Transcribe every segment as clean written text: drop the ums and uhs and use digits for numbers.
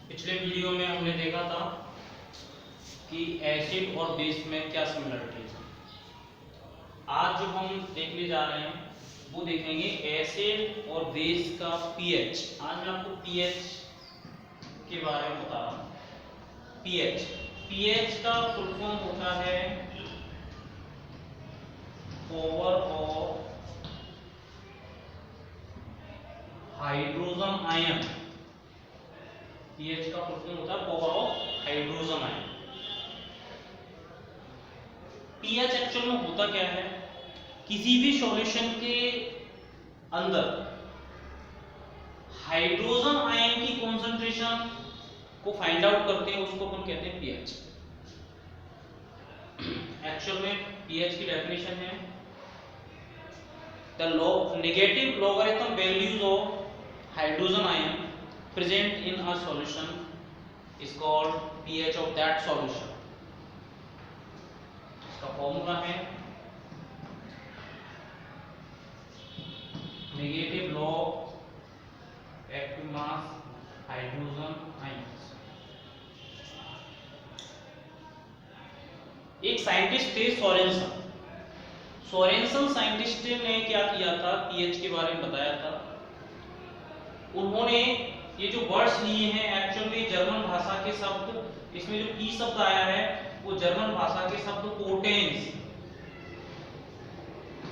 पिछले वीडियो में हमने देखा था कि एसिड और बेस में क्या सिमिलरिटीज है। आज जो हम देखने जा रहे हैं वो देखेंगे एसिड और बेस का पीएच। आज मैं आपको पीएच के बारे में बता रहा हूँ। पीएच का फुल फॉर्म होता है power of hydrogen ion. PH का फुल फॉर्म होता है power of hydrogen ion. PH actual में होता क्या है, किसी भी सॉल्यूशन के अंदर हाइड्रोजन आयन की कॉन्सेंट्रेशन को फाइंड आउट करते हैं, उसको अपन कहते हैं पीएच। एक्चुअल में पीएच की डेफिनेशन है the negative logarithm values of hydrogen ion present in a solution is called pH of that solution. इसका फॉर्मूला है negative log active mass hydrogen ions. एक साइंटिस्ट थे सोरेंसन साइंटिस्ट ने क्या किया था, पीएच के बारे में बताया था। उन्होंने ये जो वर्ड्स लिए हैं एक्चुअल में जर्मन भाषा के शब्द, इसमें जो पी शब्द आया है वो जर्मन भाषा के शब्द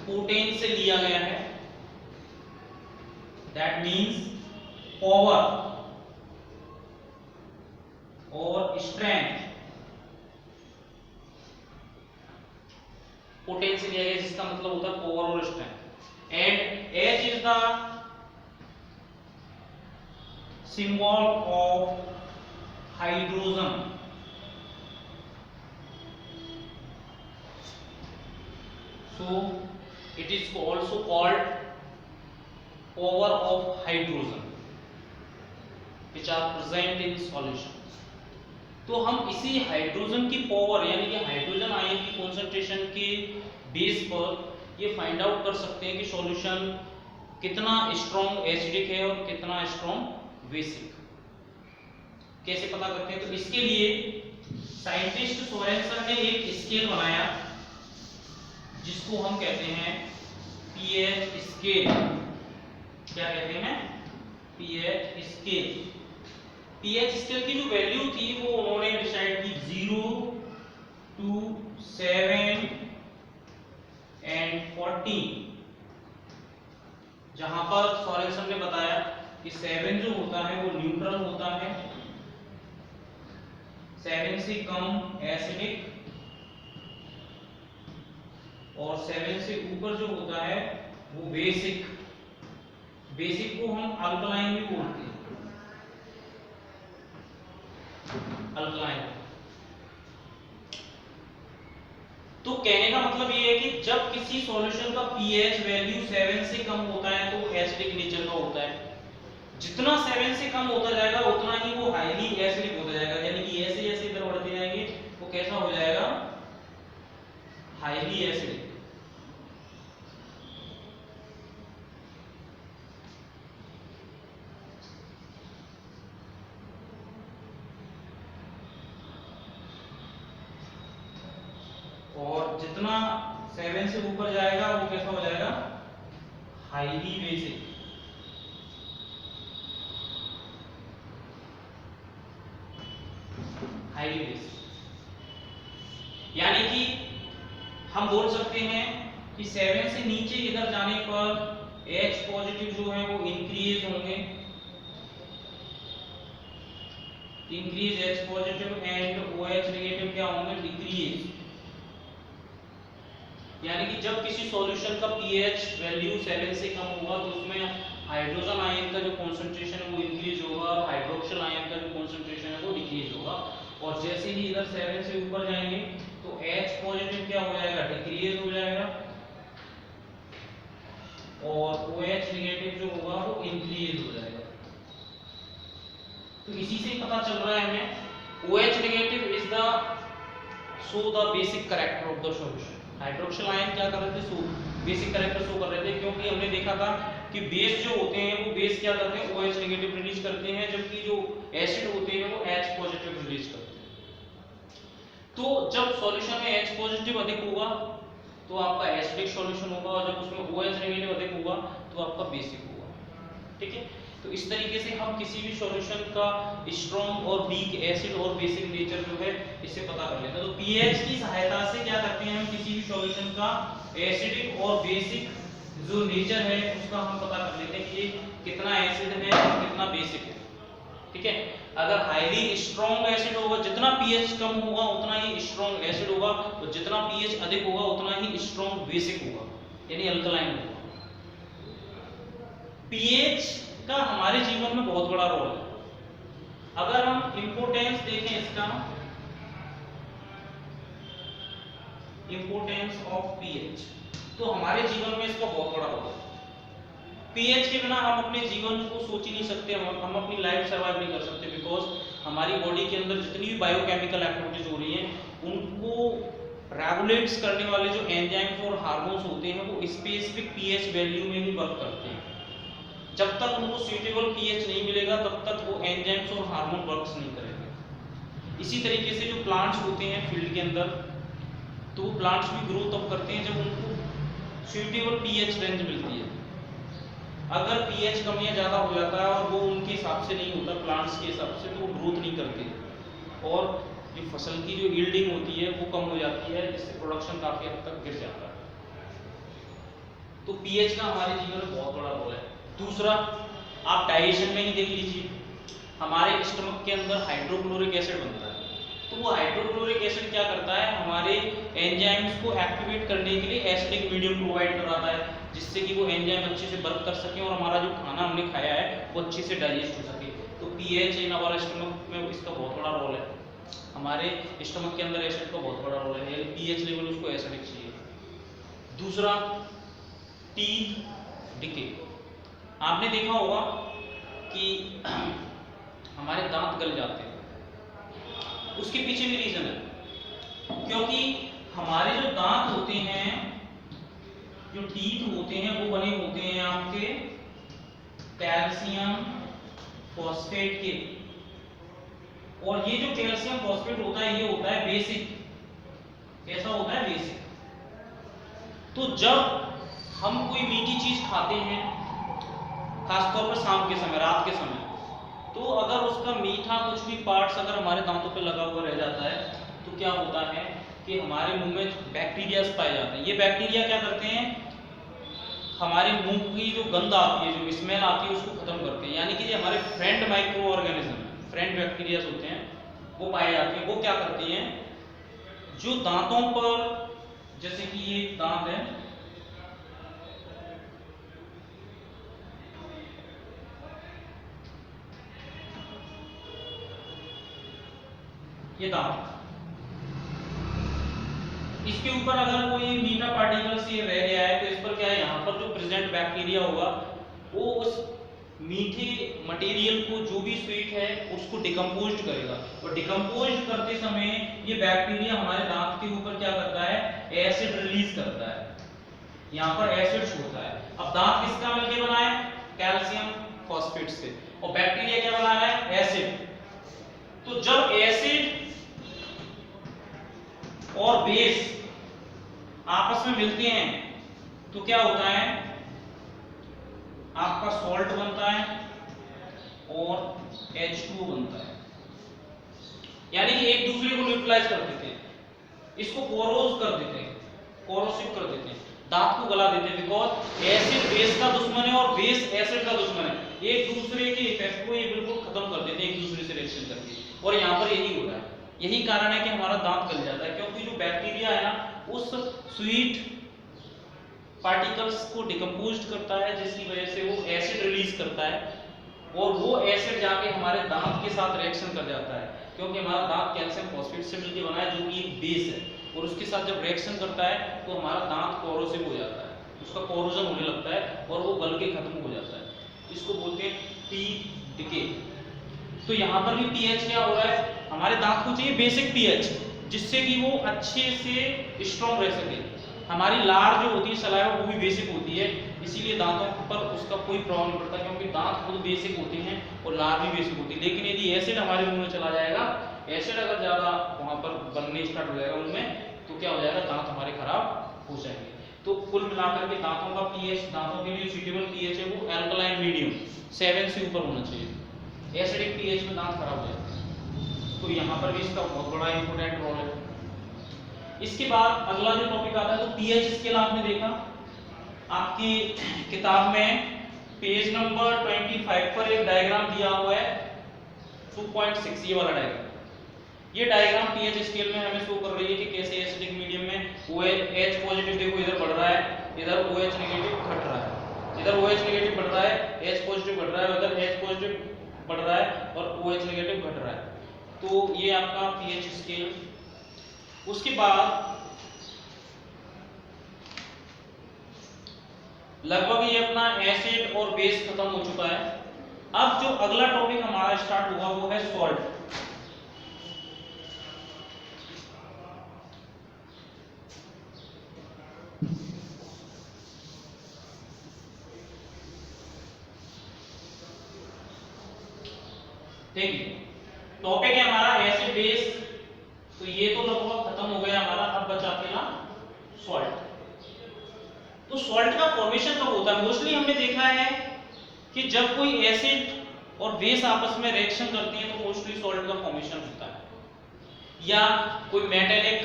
पोटेंस से लिया गया है। दैट मींस पावर और स्ट्रेंथ। पोटेंस से लिया गया जिसका मतलब होता है पावर और strength. And H is the symbol of hydrogen. So it is also called power of hydrogen which are present in solution. तो हम इसी हाइड्रोजन की पावर यानी कि हाइड्रोजन आयन की कॉन्सेंट्रेशन के बेस पर ये फाइंड आउट कर सकते हैं कि सॉल्यूशन कितना स्ट्रॉन्ग एसिडिक है और कितना स्ट्रॉन्ग बेसिक। कैसे पता करते हैं, तो इसके लिए साइंटिस्ट सोरेंसन ने एक स्केल बनाया जिसको हम कहते हैं पीएच स्केल। क्या कहते हैं? PH scale. पीएच स्केल की जो वैल्यू थी वो उन्होंने डिसाइड की 0 to 7 and 14, जहां पर सोरेंसन ने बताया कि 7 जो होता है वो न्यूट्रल होता है, 7 से कम एसिडिक और 7 से ऊपर जो होता है वो बेसिक। बेसिक को हम अल्कलाइन भी बोलते हैं, अल्कलाइन। तो कहने का मतलब ये है कि जब किसी सॉल्यूशन का पीएच वैल्यू 7 से कम होता है तो वो एसिडिक नेचर का होता है। जितना 7 से कम होता जाएगा उतना ही वो हाईली एसिडिक होता जाएगा, यानी कि ऐसे जैसे इधर बढ़ते जाएंगे वो कैसा हो जाएगा, हाईली एसिडिक। और जितना 7 से ऊपर जाएगा वो कैसा हो जाएगा, हाईली बेसिक। हाईली बेसिक यानी कि हम बोल सकते हैं कि 7 से नीचे इधर जाने पर H पॉजिटिव जो है वो इंक्रीज होंगे, increase H positive, and OH negative क्या होंगे, डिक्रीज। यानी कि जब किसी सॉल्यूशन का पीएच वैल्यू 7 से कम होगा तो उसमें हाइड्रोजन आयन का जो कॉन्सेंट्रेशन है वो इंक्रीज होगा और हाइड्रोक्सिल आयन का जो कॉन्सेंट्रेशन है वो डिक्रीज होगा। और जैसे ही इधर 7 से ऊपर जाएंगे तो H पॉजिटिव क्या हो जाएगा, डिक्रीज हो जाएगा, और OH नेगेटिव जो होगा वो इंक्रीज हो जाएगा। तो इसी से पता चल रहा है हमें OH negative is the show the basic character of the solution. Hydroxyl ion क्या कर रहे थे, बेसिक कैरेक्टर शो कर रहे थे, क्योंकि हमने देखा था कि बेस जो होते हैं वो बेस क्या करते हैं, OH नेगेटिव रिलीज करते हैं, जबकि जो एसिड होते हैं वो H पॉजिटिव रिलीज करते हैं। तो जब सॉल्यूशन में H पॉजिटिव अधिक होगा तो आपका एसिडिक सॉल्यूशन होगा, और जब उसमें OH नेगेटिव अधिक होगा तो आपका बेसिक होगा। ठीक है, तो इस तरीके से हम किसी भी सॉल्यूशन का स्ट्रॉन्ग और वीक, एसिड और बेसिक नेचर जो है इससे पता कर लेते हैं। तो पीएच की सहायता से क्या करते हैं हम किसी भी सॉल्यूशन का एसिडिक और बेसिक जो नेचर है उसका हम पता कर लेते हैं कि कितना एसिड है और कितना बेसिक है। ठीक है, अगर हाईली स्ट्रॉन्ग एसिड होगा, जितना पीएच कम होगा उतना ही स्ट्रॉन्ग एसिड होगा, और जितना पीएच अधिक होगा उतना ही स्ट्रॉन्ग बेसिक होगा, यानी अल्कलाइन होगा। पीएच का हमारे जीवन में बहुत बड़ा रोल है। अगर हम इंपोर्टेंस देखें इसका, इंपोर्टेंस ऑफ पीएच, तो हमारे जीवन में इसका बहुत बड़ा रोल है। पीएच के बिना हम अपने जीवन को सोच ही नहीं सकते, हम अपनी लाइफ सर्वाइव नहीं कर सकते, बिकॉज हमारी बॉडी के अंदर जितनी भी बायोकेमिकल एक्टिविटीज हो रही हैं उनको रेगुलेट्स करने वाले जो एंजाइम्स और हार्मोन्स होते हैं वो स्पेसिफिक पीएच वैल्यू में ही वर्क करते हैं। जब तक उनको सूटेबल पीएच नहीं मिलेगा तब तक वो एंजाइम्स और हार्मोन वर्क्स नहीं करेंगे। इसी तरीके से जो प्लांट्स होते हैं फील्ड के अंदर, तो वो प्लांट्स भी ग्रो तब करते हैं जब उनको सूटेबल पीएच रेंज मिलती है। अगर पीएच कम या ज़्यादा हो जाता है और वो उनके हिसाब से नहीं होता, प्लांट्स के हिसाब से, तो वो ग्रोथ नहीं करते और जो फसल की जो यील्डिंग होती है वो कम हो जाती है, जिससे प्रोडक्शन काफ़ी हद तक गिर जाता है। तो पीएच का हमारे जीवन में बहुत बड़ा रोल है। दूसरा, आप डाइजेशन में ही देख लीजिए, हमारे स्टमक के अंदर हाइड्रोक्लोरिक एसिड बनता है। तो वो हाइड्रोक्लोरिक एसिड क्या करता है, हमारे एंजाइम्स को एक्टिवेट करने के लिए एसिडिक मीडियम प्रोवाइड कराता है, जिससे कि वो एंजाइम अच्छे से वर्क कर सके और हमारा जो खाना हमने खाया है वो अच्छे से डाइजेस्ट हो सके। तो पीएच इन आवर स्टमक में इसका बहुत बड़ा रोल है। हमारे स्टमक के अंदर एसिड का बहुत बड़ा रोल है, यानी पीएच लेवल उसको एसिडिक चाहिए। दूसरा, टीथ डिके। आपने देखा होगा कि हमारे दांत गल जाते हैं, उसके पीछे भी रीजन है, क्योंकि हमारे जो दांत होते हैं, जो टीथ होते हैं, वो बने होते हैं आपके कैल्शियम फॉस्फेट के, और ये जो कैल्शियम फॉस्फेट होता है ये होता है बेसिक। कैसा होता है? बेसिक। तो जब हम कोई मीठी चीज खाते हैं, खासतौर पर शाम के समय, रात के समय, तो अगर उसका मीठा कुछ भी पार्ट्स अगर हमारे दांतों पे लगा हुआ रह जाता है तो क्या होता है कि हमारे मुंह में बैक्टीरिया पाए जाते हैं। ये बैक्टीरिया क्या करते हैं, हमारे मुंह की जो गंध आती है, जो स्मेल आती है, उसको खत्म करते हैं। यानी कि जो हमारे friend micro organism, friend bacteria होते हैं, वो पाए जाते हैं। वो क्या करती हैं, जो दांतों पर, जैसे कि ये दांत है, ये दांत, इसके ऊपर अगर कोई मीठा पार्टिकल्स ये रह गया है तो इस पर क्या है, यहाँ पर जो प्रेजेंट बैक्टीरिया होगा वो उस मीठे मटेरियल को, जो भी स्वीट है, उसको डिकम्पोज करेगा, और डिकम्पोज करते समय ये बैक्टीरिया हमारे दांत के ऊपर क्या करता है, एसिड रिलीज करता है। यहाँ पर एसिड छोड़ता है। अब दांत किसका मिलके बना है? कैल्शियम फॉस्फेट से, और बैक्टीरिया क्या बना रहा है? एसिड। तो जब एसिड और बेस आपस में मिलते हैं तो क्या होता है, आपका सॉल्ट बनता है और H2O बनता है, यानी कि एक दूसरे को न्यूट्रलाइज कर देते हैं, इसको कोरोज कर देते हैं, कोरोसिव कर देते हैं, दांत को गला देते हैं, बिकॉज एसिड बेस का दुश्मन है और बेस एसिड का दुश्मन है। एक दूसरे के इफेक्ट को ये बिल्कुल खत्म कर देते हैं एक दूसरे से रिएक्शन करके, और यहाँ पर यही हो रहा है। यही कारण है कि हमारा दांत गल जाता है, क्योंकि जो बैक्टीरिया है ना उस स्वीट पार्टिकल्स को डिकम्पोज करता है, जिसकी वजह से वो एसिड रिलीज करता है, और वो एसिड जाके हमारे दांत के साथ रिएक्शन कर जाता है, क्योंकि हमारा दांत कैल्शियम फॉस्फेट से मिलकर बना है, जो कि एक बेस है, और उसके साथ जब रिएक्शन करता है तो हमारा दांत कोरोसिव हो जाता है, उसका कोरोजन होने लगता है और वो गल के खत्म हो जाता है। इसको बोलते हैं टीथ डिके। तो यहाँ पर भी पीएच क्या हो रहा है, हमारे दांत को चाहिए बेसिक पीएच, जिससे कि वो अच्छे से स्ट्रॉन्ग रह सके। हमारी लार जो होती है सलाइवा वो भी बेसिक होती है, इसीलिए दांतों पर उसका कोई प्रभाव नहीं पड़ता, क्योंकि दांत खुद बेसिक होते हैं और लार भी बेसिक होती है। लेकिन यदि एसिड हमारे मुंह में चला जाएगा, एसिड अगर ज़्यादा वहाँ पर बनने स्टार्ट हो जाएगा उनमें, तो क्या हो जाएगा, दांत हमारे खराब हो जाएंगे। तो कुल मिलाकर के दांतों का पीएच, दांतों के लिए सूटेबल पीएच है वो अल्कलाइन मीडियम 7 से ऊपर होना चाहिए। एसिडिक पीएच में दांत खराब हो जाते हैं, तो यहाँ पर भी इसका बहुत बड़ा इंपॉर्टेंट रोल है। इसके बाद अगला जो टॉपिक आता है तो पीएच स्केल आपने देखा आपकी किताब में पेज नंबर 25 पर एक डायग्राम दिया हुआ है 2.6, ये वाला डायग्राम। ये डायग्राम पीएच स्केल में हमें शो कर रही है कि कैसे एसिडिक मीडियम में OH पॉजिटिव देखो इधर बढ़ रहा है, इधर OH नेगेटिव घट रहा है, इधर OH नेगेटिव बढ़ रहा है, H पॉजिटिव घट रहा है, उधर H पॉजिटिव बढ़ रहा है और OH नेगेटिव घट रहा है। तो ये आपका पीएच स्केल। उसके बाद लगभग ये अपना एसिड और बेस खत्म हो चुका है। अब जो अगला टॉपिक हमारा स्टार्ट हुआ वो है सॉल्ट। देखिए टॉपिक है हमारा एसिड बेस, तो ये तो लगभग खत्म हो गया हमारा। अब बचा अकेला सॉल्ट। तो सॉल्ट का फॉर्मेशन कब होता है? मोस्टली हमने देखा है कि जब कोई एसिड और बेस आपस में रिएक्शन करती हैं तो मोस्टली सॉल्ट का फॉर्मेशन होता है, या कोई मेटेलिक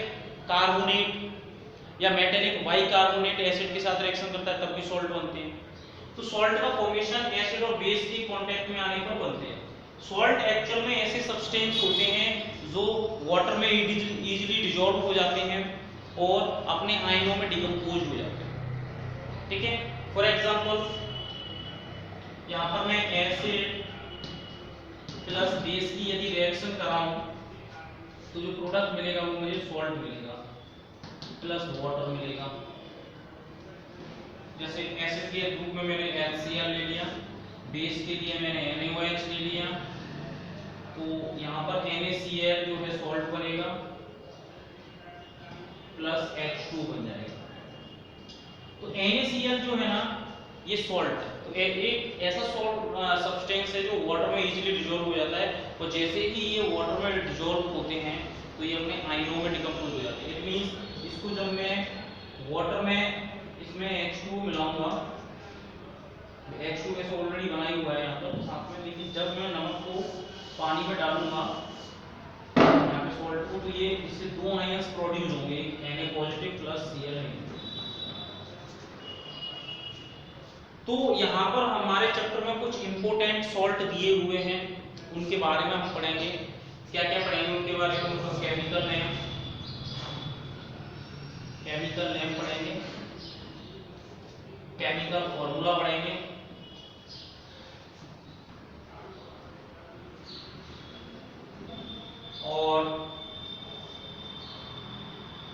कार्बोनेट या मेटेलिक बाइकार्बोनेट एसिड के साथ रिएक्शन करता है तब भी सॉल्ट बनते हैं। तो सॉल्ट का फॉर्मेशन एसिड और बेस के कांटेक्ट में आने पर बनते हैं। सॉल्ट एक्चुअल में ऐसे सब्सटेंस होते हैं जो वाटर में इजीली डिसॉल्व हो जाते हैं और अपने आयनों में डिकम्पोज हो जाते हैं। ठीक है, फॉर एग्जांपल यहाँ पर मैं एसिड प्लस बेस की यदि रिएक्शन कराऊं तो जो प्रोडक्ट मिलेगा वो मुझे सॉल्ट मिलेगा प्लस वाटर मिलेगा। जैसे एसिड के रूप में मैंने HCl ले लिया, बेस के लिए मैंने NaOH ले लिया, तो यहाँ पर NaCl जो है सॉल्ट बनेगा प्लस H2 बन जाएगा। तो NaCl जो है ना ये सॉल्ट है, तो एक ऐसा सॉल्ट सब्सटेंस है जो वाटर में इजीली डिसॉल्व हो जाता है, और जैसे ही ये वाटर में डिसॉल्व होते हैं तो ये अपने आयनों में डिकम्पोज हो जाते हैं। इट मींस इसको जब मैं वाटर में इसमें H2 मिलाऊंगा, H2 वैसे ऑलरेडी बना ही हुआ है यहाँ पर साथ में, लेकिन जब मैं नमक को पानी में डालूंगा यहाँ पे सॉल्ट को, तो ये इससे दो आयंस प्रोड्यूस होंगे, Na positive plus Cl negative. तो यहाँ पर हमारे चैप्टर में कुछ इंपोर्टेंट सॉल्ट दिए हुए हैं, उनके बारे में हम पढ़ेंगे। क्या क्या पढ़ेंगे उनके बारे में? उनका केमिकल नेम पढ़ेंगे, केमिकल फॉर्मूला पढ़ेंगे, और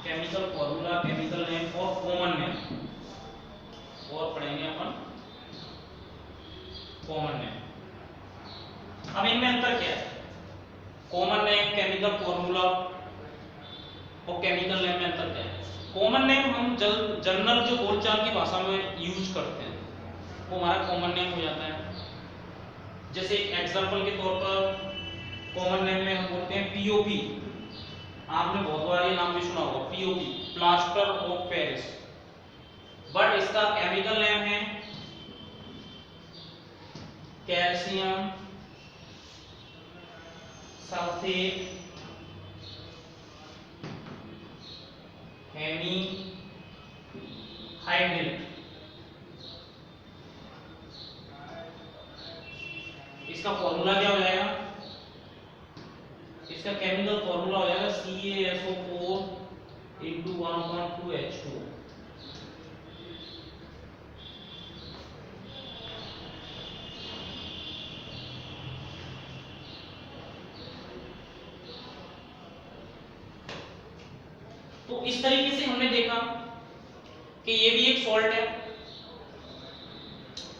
केमिकल फॉर्मूला, केमिकल नेम और कॉमन नेम, और पढ़ेंगे अपन कॉमन नेम। अब इनमें अंतर क्या है? कॉमन नेम, केमिकल फॉर्मूला और केमिकल नेम में अंतर क्या है? कॉमन नेम हम जनरल जो बोलचाल की भाषा में यूज करते हैं वो हमारा कॉमन नेम हो जाता है। जैसे एग्जांपल के तौर पर कॉमन नेम में हम बोलते हैं POP। आपने बहुत बार ये नाम भी सुना होगा, POP, plaster of Paris. But इसका केमिकल नेम है कैल्शियम सल्फेट हेमीहाइड्रेट। इसका फॉर्मूला क्या हो जाएगा? इसका केमिकल फॉर्मूला हो जाएगा CaSO4 × 1/2H2। तो इस तरीके से हमने देखा कि ये भी एक सॉल्ट है।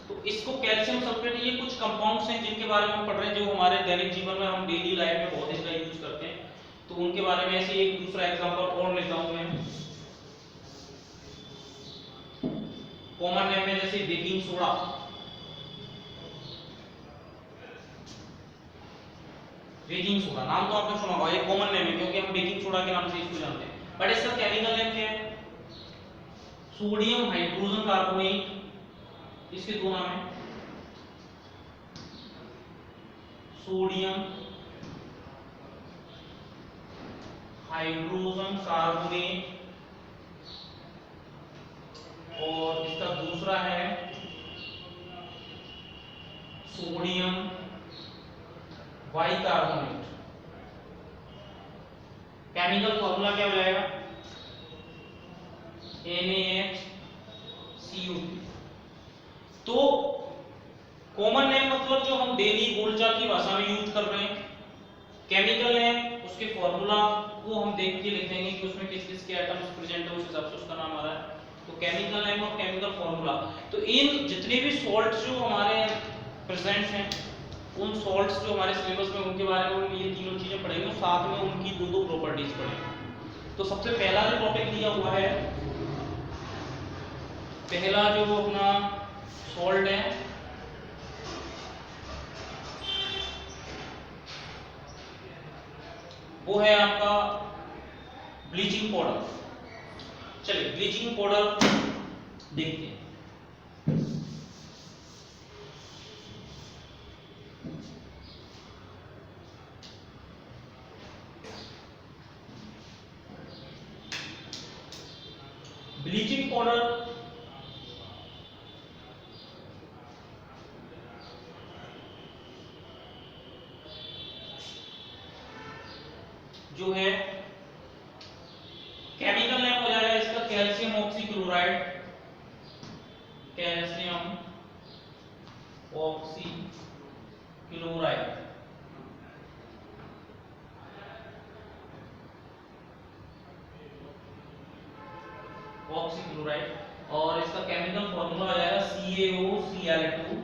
तो इसको कैल्शियम सल्फेट, ये कुछ कंपाउंड्स हैं जिनके बारे में हम पढ़ रहे हैं जो हमारे दैनिक जीवन में हम डेली लाइफ में बहुत इसका यूज करते हैं। तो उनके बारे में ऐसे एक दूसरा एग्जांपल और लेता हूं मैं। कॉमन नेम में जैसे बेकिंग सोडा, बेकिंग सोडा नाम तो आपने सुना होगा, ये कॉमन नेम है क्योंकि हम बेकिंग सोडा के नाम से इसको जानते हैं। बट इसका केमिकल नेम क्या है? Sodium hydrogen carbonate. इसके दो नाम है, सोडियम हाइड्रोजन कार्बोनेट और इसका दूसरा है सोडियम बाइकार्बोनेट। केमिकल फॉर्मूला क्या हो जाएगा? NaHCO। तो कॉमन नेम मतलब जो हम डेली बोलचाल की भाषा में यूज कर रहे हैं। केमिकल नेम उसके फॉर्मूला को हम देख के लिख देंगे कि उसमें किस किस के एटम्स प्रेजेंट है, उस हिसाब से उसका नाम आ रहा है। तो केमिकल नेम और केमिकल फॉर्मूला, तो इन जितने भी सॉल्ट्स जो हमारे प्रेजेंट हैं, उन सॉल्ट्स जो हमारे सिलेबस में उनके बारे में ये तीनों चीजें पढ़ेंगे, साथ में उनकी दो दो प्रॉपर्टीज पढ़ेंगे। तो सबसे पहला जो टॉपिक दिया हुआ है, पहला जो अपना सॉल्ट है वो है आपका ब्लीचिंग पाउडर। चलिए ब्लीचिंग पाउडर देखते हैं। ब्लीचिंग पाउडर जो है केमिकल नेम हो जाएगा इसका calcium oxychloride, calcium oxychloride. Oxychloride और इसका केमिकल फॉर्मूला हो जाएगा CaOCl2।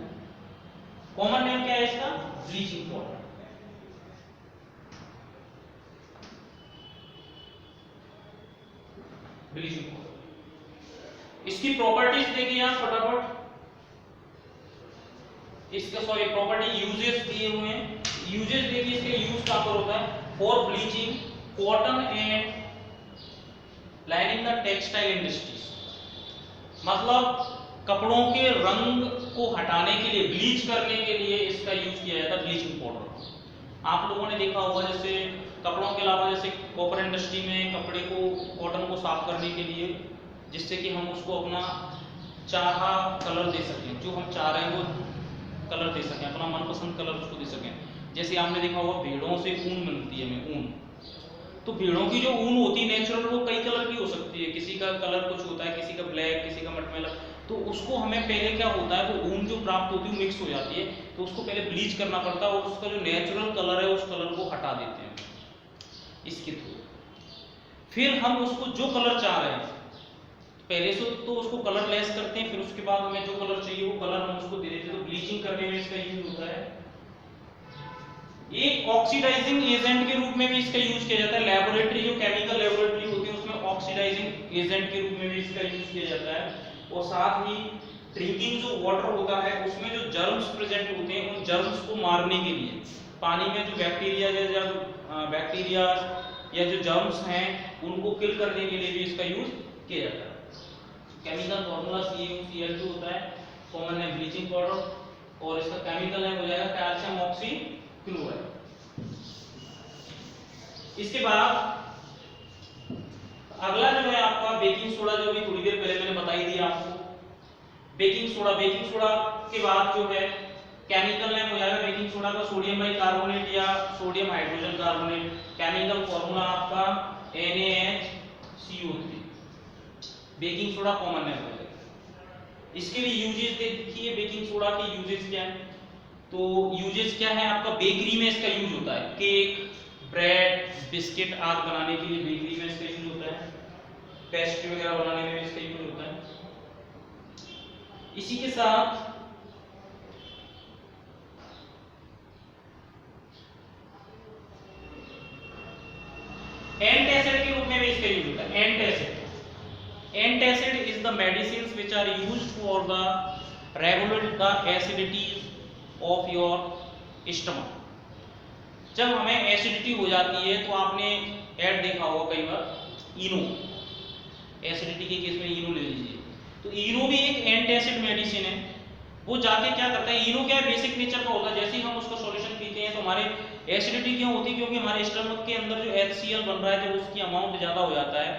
कॉमन नेम क्या है इसका? Bleaching powder. ब्लीचिंग पाउडर, इसकी प्रॉपर्टीज देखिए आप फटाफट। इसका सॉरी प्रॉपर्टी यूजेस दिए हुए हैं। यूजेस देखिए, इसका यूज कहां पर होता है? For bleaching cotton and lining the textile industries. मतलब कपड़ों के रंग को हटाने के लिए, ब्लीच करने के लिए इसका यूज किया जाता है ब्लीचिंग पाउडर। आप लोगों ने देखा होगा जैसे कपड़ों के अलावा जैसे कॉपर इंडस्ट्री में कपड़े को, कॉटन को साफ करने के लिए, जिससे कि हम उसको अपना चाहा कलर दे सकें, जो हम चाह रहे हैं वो कलर दे सकें, अपना मनपसंद कलर उसको दे सकें। जैसे आपने देखा होगा भेड़ों से ऊन मिलती है, हमें ऊन, तो भेड़ों की जो ऊन होती है नेचुरल, वो कई कलर की हो सकती है। किसी का कलर कुछ होता है, किसी का ब्लैक, किसी का मटमैला। तो उसको हमें पहले क्या होता है, वो ऊन जो प्राप्त होती है मिक्स हो जाती है, तो उसको पहले ब्लीच करना पड़ता है और उसका जो नेचुरल कलर है उस कलर को हटा देते हैं इसके थ्रू। फिर हम उसको जो कलर चाह रहे हैं पहले से तो उसको कलर लेस करते हैं, फिर उसके बाद हमें जो कलर चाहिए वो कलर हम उसको दे देते हैं। तो ब्लीचिंग करने में इसका यूज होता है। एक ऑक्सीडाइजिंग एजेंट के रूप में भी इसका यूज किया जाता है। लेबोरेटरी, जो केमिकल लेबोरेटरी होती है उसमें ऑक्सीडाइजिंग एजेंट के रूप में भी इसका यूज किया जाता है। और साथ ही ड्रिंकिंग जो वाटर होता है उसमें जो जर्म्स प्रेजेंट होते हैं, उन जर्म्स को मारने के लिए, पानी में जो बैक्टीरिया या जो जर्म्स हैं उनको किल करने के लिए भी इसका यूज किया जाता है। केमिकल फॉर्मूला CaOCl2 होता है, कॉमन नेम ब्लीचिंग पाउडर और इसका केमिकल नेम हो जाएगा कैल्शियम ऑक्सीक्लोराइड। इसके बाद अगला जो है आपका बेकिंग सोडा, जो भी थोड़ी देर पहले मैंने बताई दी आपको। बेकिंग सोडा के बाद जो है केमिकल नेम हो जाएगा बेकिंग सोडा का सोडियम बाइकार्बोनेट या sodium hydrogen carbonate. Chemical formula आपका NaHCO3। Baking soda common name हो जाएगा। इसके भी यूजेस देखिए, बेकिंग सोडा के यूजेस क्या है? तो यूजेस क्या है आपका? बेकरी में इसका यूज होता है, केक, ब्रेड, बिस्किट आदि बनाने के लिए बेकरी में इसका यूज होता है। पेस्ट्री वगैरह बनाने में इसका यूज होता है। इसी के साथ एंटासिड के रूप में भी इसका यूज होता है। Antacid Antacid is the medicines which are used for the regulate the acidity of your stomach. जब हमें एसिडिटी हो जाती है तो आपने ऐड देखा होगा कई बार, इनो, एसिडिटी के केस में इनो ले लीजिए, तो इनो भी एक एंटासिड मेडिसिन है। वो जाके क्या करता है, इनो क्या है, बेसिक नेचर का होता है, जैसे ही हम उसका सॉल्यूशन पीते हैं तो हमारे एसिडिटी क्यों होती है, क्योंकि हमारे स्टमक के अंदर जो HCl बन रहा है, जब उसकी अमाउंट ज़्यादा हो जाता है,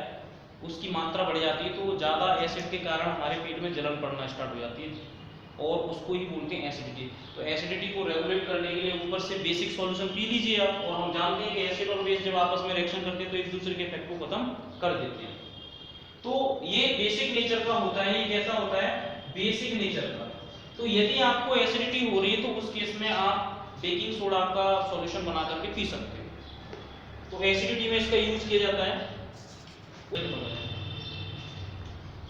उसकी मात्रा बढ़ जाती है, तो ज़्यादा एसिड के कारण हमारे पेट में जलन पड़ना स्टार्ट हो जाती है और उसको ही बोलते हैं एसिडिटी। तो एसिडिटी को रेगुलेट करने के लिए ऊपर से बेसिक सॉल्यूशन पी लीजिए आप, और हम जानते हैं कि एसिड और बेस जब आपस में रिएक्शन करते हैं तो एक दूसरे के इफेक्ट को खत्म कर देते हैं। तो ये बेसिक नेचर का होता है, ये कैसा होता है, बेसिक नेचर का। तो यदि आपको एसिडिटी हो रही है तो उस केस में आप बेकिंग सोडा का सॉल्यूशन बना करके पी सकते हो। तो एसिडिटी में इसका यूज किया जाता है।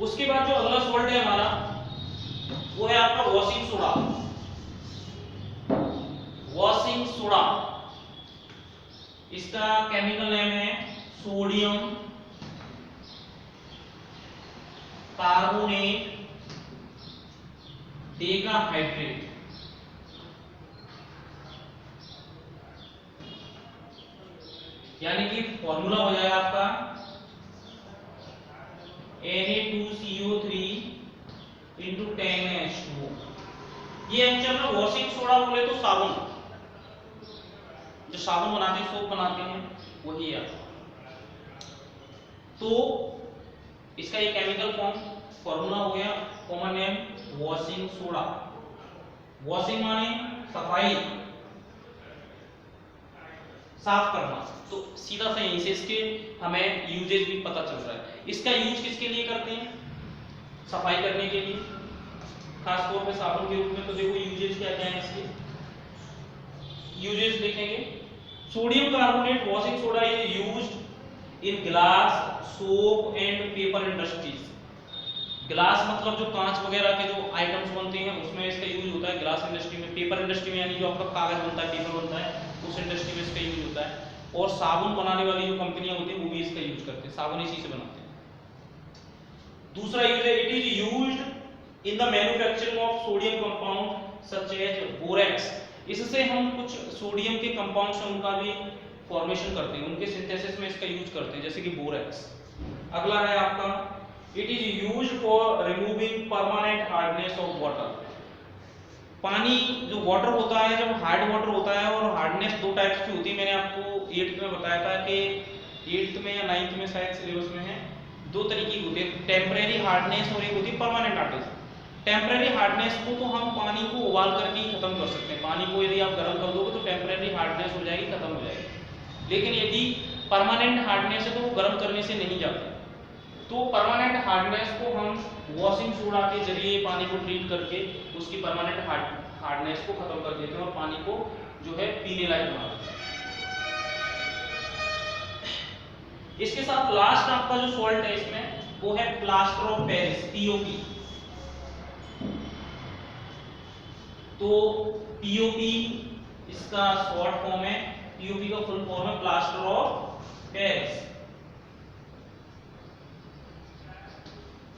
उसके बाद जो अगला सॉल्ट है हमारा, वो है आपका वॉशिंग सोडा। वॉशिंग सोडा, इसका केमिकल नेम है सोडियम कार्बोनेट डेकाहाइड्रेट। यानी कि फॉर्मूला हो जाएगा आपका Na2CO3 इंटू 10H2। ये एक्चुअल में वॉशिंग सोडा बोले तो साबुन, जो साबुन बनाते हैं, सोप बनाते हैं, वही है। तो इसका ये केमिकल फॉर्मूला हो गया, common name washing soda. Washing माने सफाई, साफ करना। तो सीधा सा यहीं से इसके हमें यूजेज भी पता चल रहा है। इसका यूज किसके लिए करते हैं, सफाई करने के लिए, खास तौर पे साबुन के रूप में। तो देखो यूजेज क्या क्या है इसके, यूजेज देखेंगे। Sodium carbonate washing soda is used in glass, soap and paper industries. Glass मतलब जो कांच वगैरह के जो आइटम्स बनते हैं उसमें इसका यूज होता है, ग्लास इंडस्ट्री में। पेपर इंडस्ट्री में यानी जो आपका कागज बनता है, पेपर बनता है, उस इंडस्ट्री में इसका यूज होता है। और साबुन बनाने वाली जो कंपनियां होती हैं वो भी इसका यूज करते हैं, साबुन इसी से बनाते हैं। दूसरा यूज है, it is used in the manufacturing of sodium compound such as borax. इससे हम कुछ सोडियम के कंपाउंड्स हैं उनका भी फॉर्मेशन करते हैं, उनके सिंथेसिस में इसका यूज करते हैं, जैसे कि बोरेक्स। अगला है आपका, it is used for removing permanent hardness of water. पानी जो वाटर होता है, जब हार्ड वाटर होता है, और हार्डनेस दो टाइप्स की होती है। मैंने आपको 8th में बताया था कि 8th में या 9th में शायद सिलेबस में है, दो तरीके की होती है, टेम्परेरी हार्डनेस और एक होती है परमानेंट हार्डनेस। टेम्परेरी हार्डनेस को तो हम पानी को उबाल करके ही खत्म कर सकते हैं। पानी को यदि आप गर्म कर दोगे तो टेम्परेरी हार्डनेस हो जाएगी, खत्म हो जाएगी। लेकिन यदि परमानेंट हार्डनेस है तो वो गर्म करने से नहीं जाती। तो परमानेंट हार्डनेस को हम वॉशिंग सोडा के जरिए पानी को ट्रीट करके उसकी परमानेंट हार्डनेस को खत्म कर देते हैं और पानी को जो है पीने लायक बना देते हैं। इसके साथ लास्ट आपका जो सॉल्ट है इसमें, वो है प्लास्टर ऑफ पेरिस, POP। तो POP इसका शॉर्ट फॉर्म है, POP का फुल फॉर्म है plaster of Paris.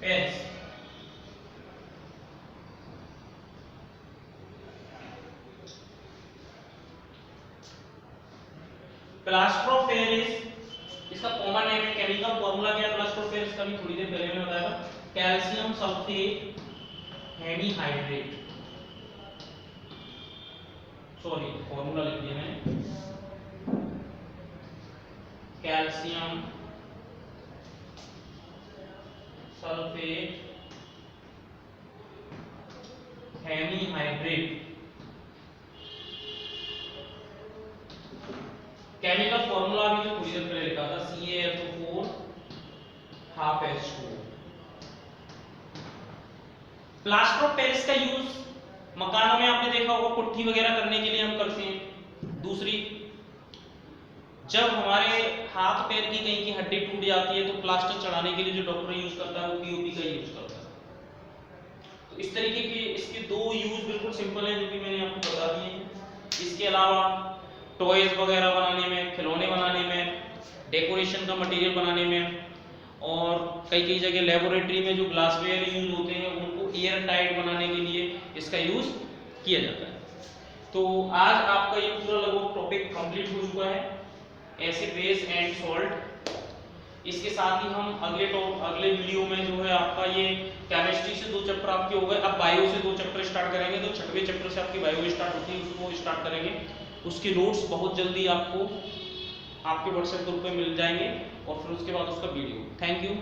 Paris plaster of Paris इसका कॉमन नेम है। केमिकल फॉर्मूला क्या है प्लास्टर ऑफ पेरिस का भी थोड़ी देर पहले मैंने बताया था, calcium sulphate hemihydrate. Sorry formula लिख दिया मैंने, calcium sulphate hemihydrate. Chemical formula भी जो थोड़ी देर पहले लिखा था, CaF4 half H2O। Plaster of Paris का यूज मकानों में आपने देखा होगा, पुट्टी वगैरह करने के लिए हम करते हैं। दूसरी, जब हमारे हाथ पैर की कहीं की हड्डी टूट जाती है तो प्लास्टर चढ़ाने के लिए जो डॉक्टर यूज करता है वो POP का यूज करता है। तो इस तरीके के इसके दो यूज बिल्कुल सिंपल है जो कि मैंने आपको बता दिए हैं। इसके अलावा टॉयज वगैरह बनाने में, खिलौने बनाने में, डेकोरेशन का मटेरियल बनाने में, और कई कई जगह लेबोरेटरी में जो ग्लासवेयर यूज होते हैं उनको एयर टाइट बनाने के लिए इसका यूज किया जाता है। तो आज आपका ये पूरा लगभग टॉपिक कंप्लीट हो चुका है, एसिड बेस एंड सॉल्ट। इसके साथ ही हम अगले वीडियो में जो है आपका ये केमिस्ट्री से 2 चैप्टर आपके हो गए, अब बायो से 2 चैप्टर स्टार्ट करेंगे। तो 6वें चैप्टर से आपकी बायो स्टार्ट होती है, उसको स्टार्ट करेंगे। उसके नोट्स बहुत जल्दी आपको आपके व्हाट्सएप ग्रुप पे मिल जाएंगे और फिर उसके बाद उसका वीडियो। Thank you.